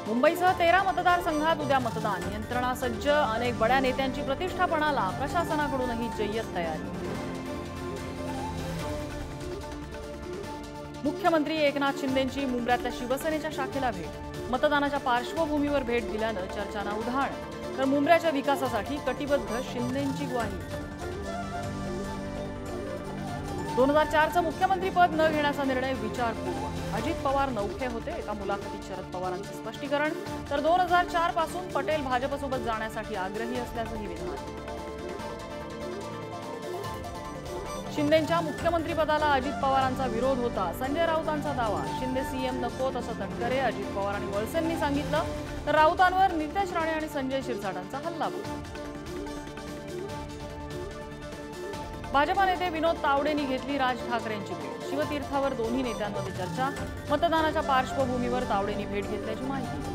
मुंबईसह 13 मतदारसंघात उद्या मतदान, यंत्रणा सज्ज, अनेक बड्या नेत्यांची प्रतिष्ठा पणाला, प्रशासनाकडूनही जय्यत तयारी। मुख्यमंत्री एकनाथ शिंदेंची मुंब्र्यातल्या शिवसेनेच्या शाखेला भेट, मतदानाच्या पार्श्वभूमीवर भेट दिल्यानं चर्चांना उधाण, तर मुंब्र्याच्या विकासासाठी कटिबद्ध शिंदेंची ग्वाही। 2004चं मुख्यमंत्रीपद न घेण्याचा निर्णय विचारपूर्वक, अजित पवार नौखे होते, एका मुलाखतीत शरद पवारांचं स्पष्टीकरण, तर 2004 पासून पटेल भाजपसोबत जाण्यासाठी आग्रही असल्याचंही विधान। शिंदेंच्या मुख्यमंत्रीपदाला अजित पवारांचा विरोध होता, संजय राऊतांचा दावा, शिंदे सीएम नकोत असं तटकरे, अजित पवार आणि वळसेंनी सांगितलं, तर राऊतांवर नितेश राणे आणि संजय शिरसाटांचा हल्लाबोल। भाजपा नेते विनोद तावडेंनी घेतली राज ठाकरेंची भेट, शिवतीर्थावर दोन्ही नेत्यांमध्ये चर्चा, मतदानाच्या पार्श्वभूमीवर तावडेंनी भेट घेतल्याची माहिती।